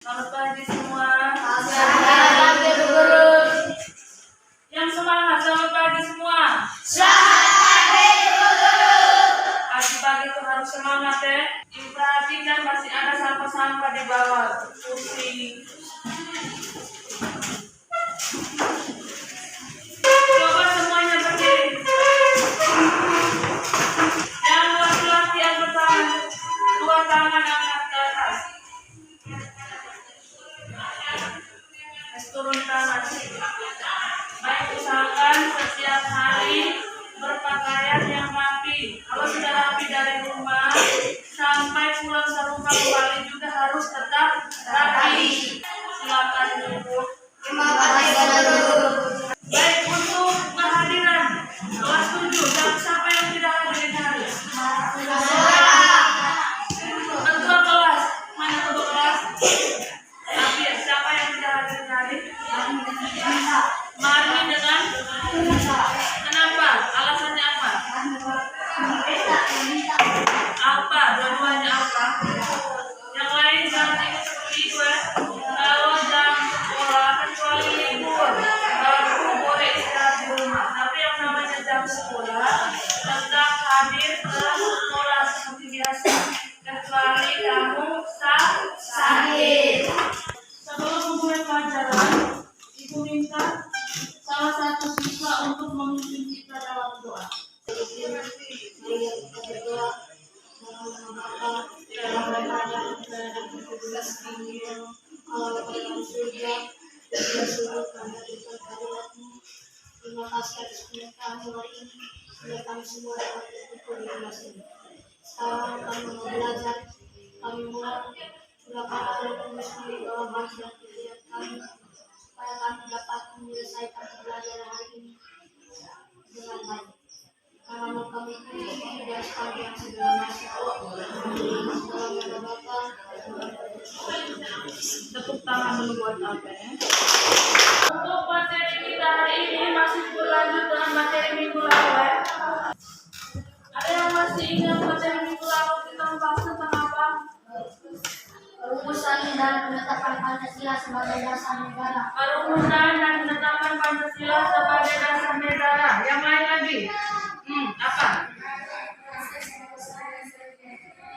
Selamat pagi semua. Selamat pagi guru. Yang semangat, selamat pagi semua. Selamat pagi guru. Pagi-pagi itu harus semangat ya. Perhatikan masih ada sampah-sampah di bawah kursi. Coba semuanya berdiri. Yang laki-laki angkat tangan, dua tangan angkat ke atas. Turun tangan. Baik, usahakan setiap hari berpakaian yang rapi. Kalau sudah rapi dari rumah sampai pulang serumah kembali juga harus tetap rapi. Silakan duduk. Terima kasih guru. Baik, untuk kehadiran kelas 7, siapa yang tidak hadir hari? Ketua kelas, mana ketua kelas? Tapi siapa yang tidak hadir hari? Mari dengan kenapa? Alasannya apa? Apa? Dua-duanya apa? Yang lain jangan ikut seperti itu ya. Kalau jam sekolah kecuali libur baru boleh istirahat di rumah. Tapi yang namanya jam sekolah tetap hadir ke sekolah seperti biasa. Kecuali kamu sakit. Sebelum memulai pelajaran, Ibu minta salah satu siswa untuk memimpin kita dalam doa. Terima kasih atas pernikahan hari ini. Biar kami semua dapat berkumpul di kelas ini. Sekarang kami mau belajar. Kami mohon silakan Allah menyusul dalam hati dan pikiran kami supaya kami dapat menyelesaikan pembelajaran hari ini dengan baik. Karena kami tidak sepanjang segala masa. Dalam nama Bapa. Tepuk tangan dulu buat apa ya? Untuk materi kita hari ini masih berlanjut dengan materi minggu lalu ya. Ada yang masih ingat materi minggu lalu kita membahas tentang apa? Perumusan dan penetapan Pancasila sebagai dasar negara. Perumusan dan penetapan Pancasila sebagai dasar negara. Yang lain lagi? Apa?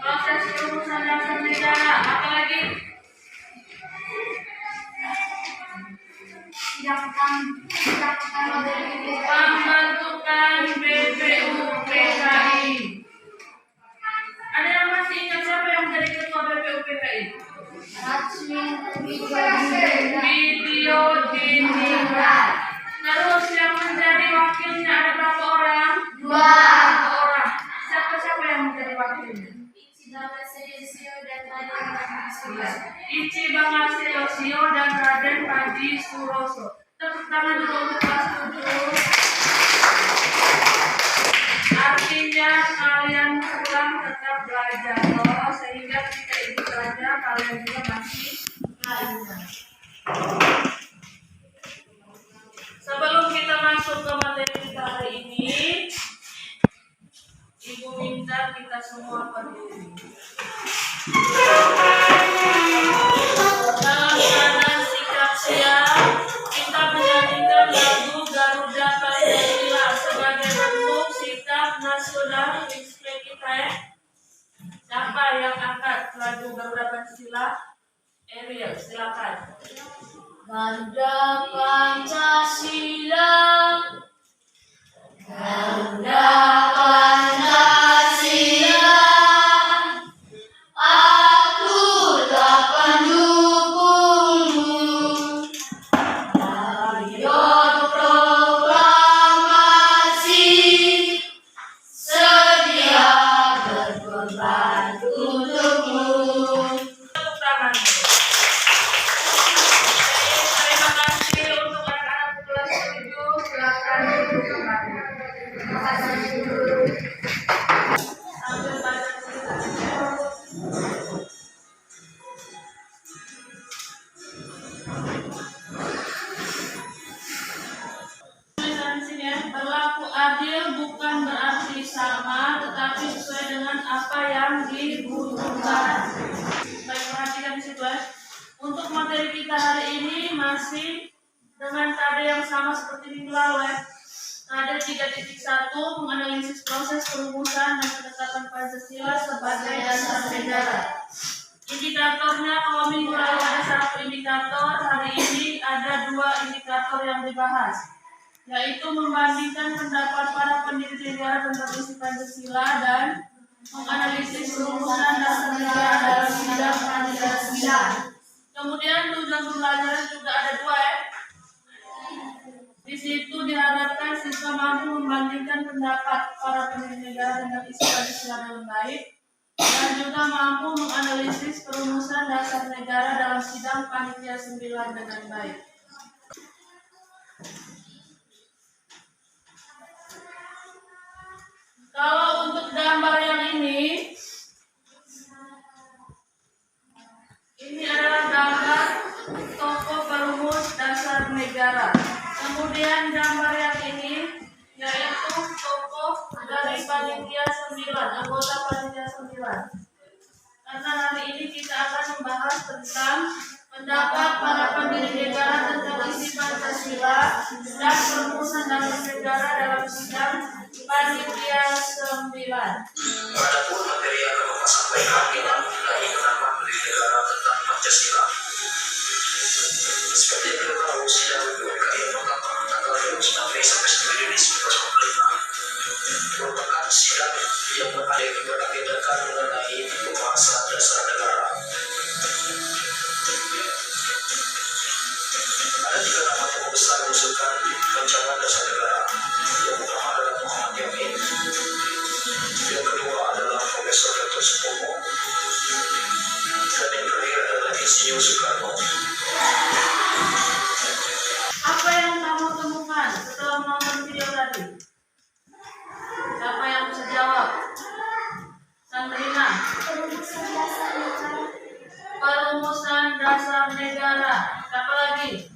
Proses perumusan dasar negara. Apa lagi? Pembentukan BPUPKI. Ada yang masih ingat siapa yang menjadi ketua BPUPKI? Video Diningrat. Terus yang menjadi wakilnya ada berapa orang? 2 orang. Siapa yang menjadi wakilnya? Ichi Bangaseosio dan Raden Panji Suroso. Tepuk tangan dulu untuk kelas 7. Artinya kalian pulang tetap belajar loh, sehingga ketika ibu belajar kalian juga masih belajar. Sebelum kita masuk ke materi kita hari ini, ibu minta kita semua berdiri. Dalam keadaan sikap siap, kita menyanyikan lagu Garuda Pancasila sebagai bentuk sikap nasional respect kita ya. Siapa yang angkat lagu Garuda Pancasila? Ariel, silakan. Garuda Pancasila, Garuda Pancasila, aku tak pendukungmu. Rakyat proklamasi, sedia berkorban untukmu. Tepuk tangan. Terima kasih untuk anak-anak kelas 7. Silakan duduk kembali. Terima kasih guru. Sambil baca tulisannya. Tulisan di sini ya. Berlaku adil bukan berarti sama, tetapi sesuai dengan apa yang dibutuhkan. Baik, perhatikan di situ ya. Untuk masih dengan KD yang sama seperti minggu lalu ya. KD 3.1 menganalisis proses perumusan dan penetapan Pancasila sebagai dasar negara. Indikatornya kalau minggu lalu ada 1 indikator, hari ini ada 2 indikator yang dibahas, yaitu membandingkan pendapat para pendiri negara tentang isi Pancasila dan menganalisis perumusan dasar negara dalam sidang Pancasila. Kemudian tujuan pembelajaran juga ada 2 ya. Di situ diharapkan siswa mampu membandingkan pendapat para pendiri negara tentang isi Pancasila dengan baik dan juga mampu menganalisis perumusan dasar negara dalam sidang panitia 9 dengan baik. Kalau untuk gambar yang ini adalah gambar tokoh perumus dasar negara. Kemudian gambar yang ini yaitu tokoh dari panitia 9, anggota panitia 9. Karena hari ini kita akan membahas tentang pendapat para pendiri negara tentang isi Pancasila dan perumusan dasar negara dalam sidang panitia 9. Adapun materi yang akan Bapak sampaikan ialah mengenai pendapat pendiri negara tentang Pancasila. Seperti yang kita tahu, sidang PUPKI yang pertama tanggal 29 Mei sampai 1 Juni 1945 merupakan sidang yang beragendakan mengenai pembahasan dasar negara. Ada 3 nama tokoh besar mengusulkan rancangan dasar negara. Yang pertama adalah Muhammad Yamin, yang kedua adalah Profesor Dr. Supomo, dan yang terakhir adalah Insinyur Soekarno. Apa yang kamu temukan setelah menonton video tadi? Siapa yang bisa jawab? Sandrina. Perumusan dasar negara. Siapa lagi?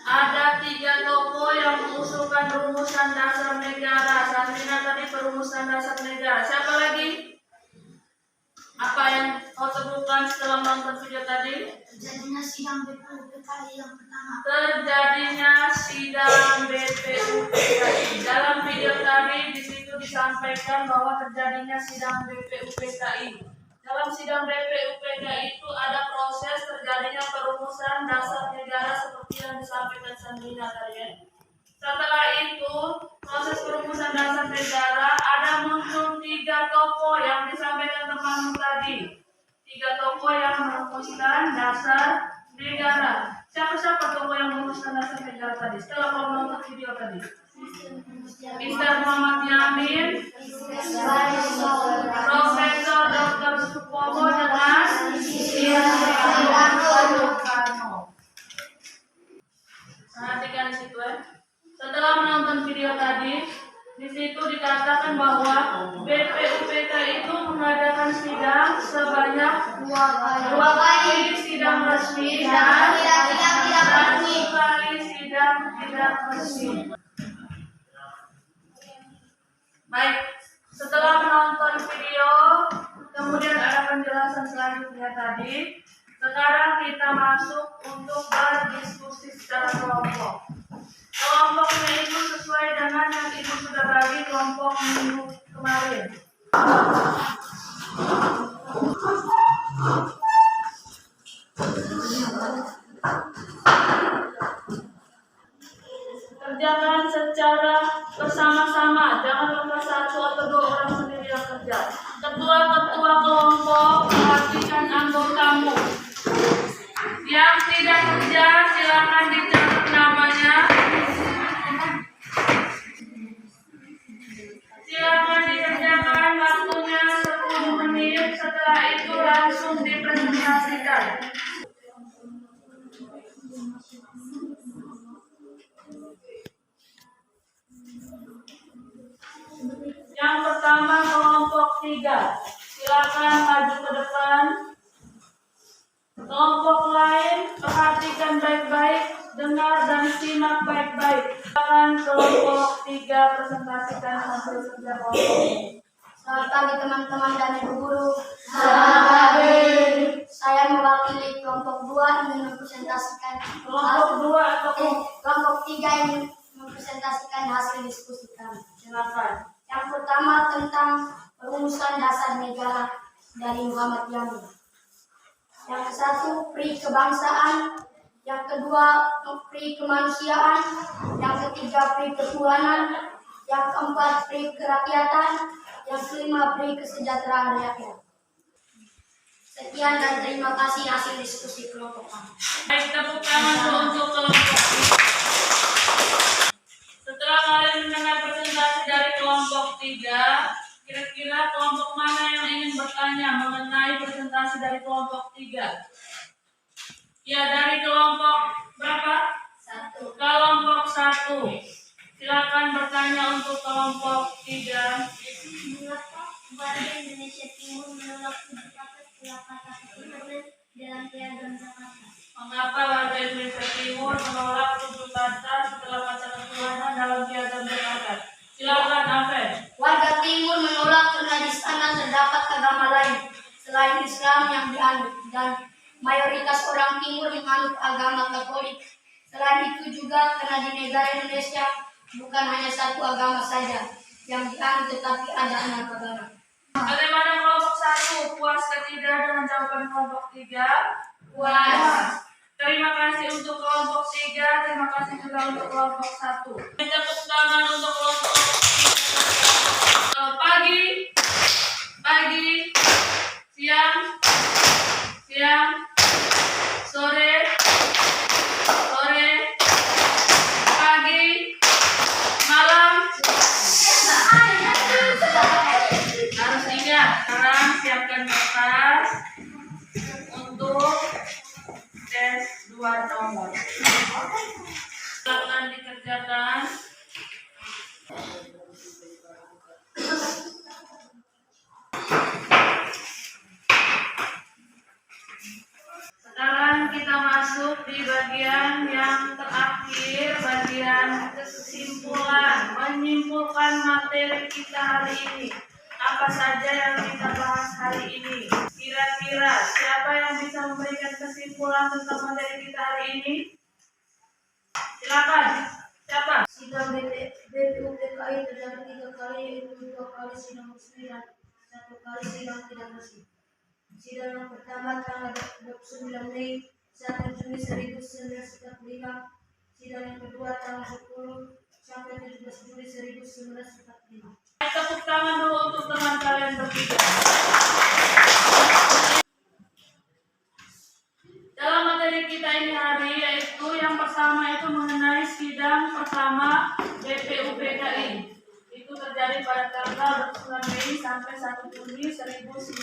Ada 3 tokoh yang mengusulkan rumusan dasar negara. Sandrina tadi perumusan dasar negara. Siapa lagi? Apa yang kau temukan setelah menonton video tadi? Terjadinya sidang BPUPKI yang pertama. Terjadinya sidang BPUPKI. Dalam video tadi di situ disampaikan bahwa terjadinya sidang BPUPKI. Dalam sidang BPUPKI itu ada proses terjadinya perumusan dasar negara seperti yang disampaikan Sandrina tadi ya. Setelah itu proses perumusan dasar negara ada muncul 3 tokoh yang disampaikan temanmu tadi. 3 tokoh yang merumuskan dasar negara. Siapa tokoh yang merumuskan dasar negara tadi? Setelah kau menonton video tadi. Mr. Muhammad Yamin, Profesor Dr. Supomo dengan Soekarno. Perhatikan di situ ya. Setelah menonton video tadi, di situ dikatakan bahwa BPUPK itu mengadakan sidang sebanyak 2 kali sidang resmi dan 1 kali sidang tidak resmi. Baik, setelah menonton video, kemudian ada penjelasan selanjutnya tadi. Sekarang kita masuk untuk berdiskusi secara kelompok. Kelompoknya itu sesuai dengan yang Ibu sudah bagi kelompok minggu kemarin. Kerjakan secara bersama-sama, jangan lepas 1 atau 2 orang sendiri yang kerja. Ketua-ketua kelompok perhatikan anggotamu. Yang tidak kerja silakan dicatat namanya. Silakan dikerjakan, waktunya 10 menit. Setelah itu langsung dipresentasikan. Yang pertama kelompok 3. Silakan maju ke depan. Kelompok lain perhatikan baik-baik, dengar dan simak baik-baik. Silakan kelompok 3 presentasikan hasil kerja kelompok. Selamat pagi teman-teman dan ibu guru. Selamat pagi. Saya mewakili kelompok 2 ingin mempresentasikan kelompok 3 ingin mempresentasikan hasil diskusi kami. Silakan. Yang pertama tentang perumusan dasar negara dari Muhammad Yamin. Yang satu pri kebangsaan, yang kedua pri kemanusiaan, yang ketiga pri ketuhanan, yang keempat pri kerakyatan, yang kelima pri kesejahteraan rakyat. Sekian dan terima kasih hasil diskusi kelompok kami. Baik, tepuk tangan dulu untuk kelompok. Setelah kalian mendengar presentasi dari kelompok 3, kira-kira kelompok mana yang ingin bertanya mengenai presentasi dari kelompok 3? Ya, dari kelompok berapa? 1. Kelompok 1. Silakan bertanya untuk kelompok 3. Mengapa warga Indonesia Timur menolak 7 kata setelah kata ketuhanan dalam piagam Jakarta? Mengapa warga Indonesia Timur menolak 7 kata setelah kata ketuhanan dalam piagam Jakarta? Silakan, Afen. Warga Timur menolak karena di sana terdapat agama lain selain Islam yang dianut dan mayoritas orang Timur menganut agama Katolik. Selain itu juga karena di negara Indonesia bukan hanya satu agama saja yang dianut tetapi ada 6 agama. Bagaimana kelompok 1? Puas atau tidak dengan jawaban kelompok 3? Puas. Terima kasih untuk kelompok 3, terima kasih juga untuk kelompok 1. Tepuk tangan untuk kelompok 3. Pagi, siang, sore, pagi, malam. Harus ingat, sekarang siapkan kertas untuk tes 2 nomor. Silakan dikerjakan. Sekarang kita masuk di bagian yang terakhir, bagian kesimpulan, menyimpulkan materi kita hari ini. Apa saja yang kita bahas hari ini? Kira-kira siapa yang bisa memberikan kesimpulan tentang materi kita hari ini? Silakan. Siapa? Sidang BPUPKI terjadi 3 kali, yaitu 2 kali sidang resmi dan 1 kali sidang tidak resmi. Sidang yang pertama tanggal 29 Mei 1 Juni 1945. Sidang yang kedua tanggal 10 sampai 17 Juli 1945. Tepuk tangan dulu untuk teman kalian bertiga. Dalam materi kita ini hari yaitu yang pertama itu mengenai sidang pertama BPUPKI. Itu terjadi pada tanggal 29 Mei sampai 1 Juni 1945.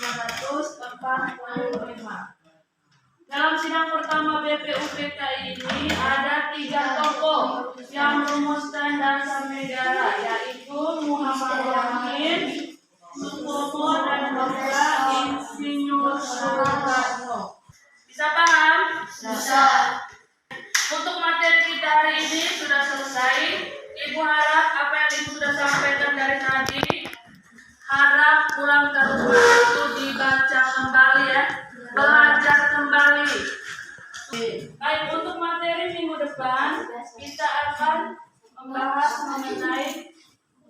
Dalam sidang pertama BPUPKI ini ada 3 tokoh yang merumuskan dasar negara, yaitu Muhammad Yamin, Sutomo, dan juga Insinyur Soekarno. Bisa paham? Bisa. Untuk materi kita hari ini sudah selesai. Ibu harap apa yang Ibu sudah sampaikan dari tadi, harap pulang ke rumah itu dibaca kembali ya, belajar kembali. Baik, untuk materi minggu depan kita akan membahas mengenai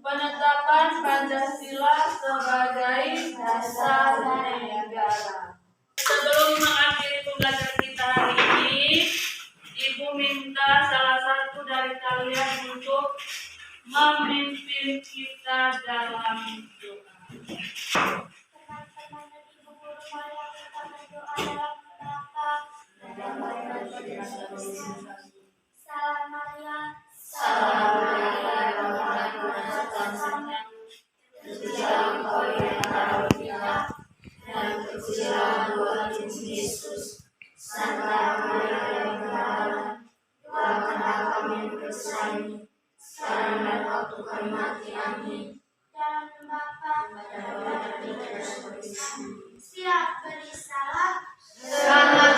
penetapan Pancasila sebagai dasar negara. Sebelum mengakhiri pembelajaran kita hari ini, Ibu minta salah satu dari kalian untuk memimpin kita dalam doa. Teman-teman dan ibu guru, mari kita berdoa dalam berapa. Salam Maria. Salam Maria, terpujilah Engkau di antara wanita, dan terpujilah buah Yesus. Santa Maria yang berbahagia, doakanlah kami yang berdosa ini, sekarang dan waktu kami mati. Amin. Dalam Bapa Dan doa kita seperti siap beri salam. Selamat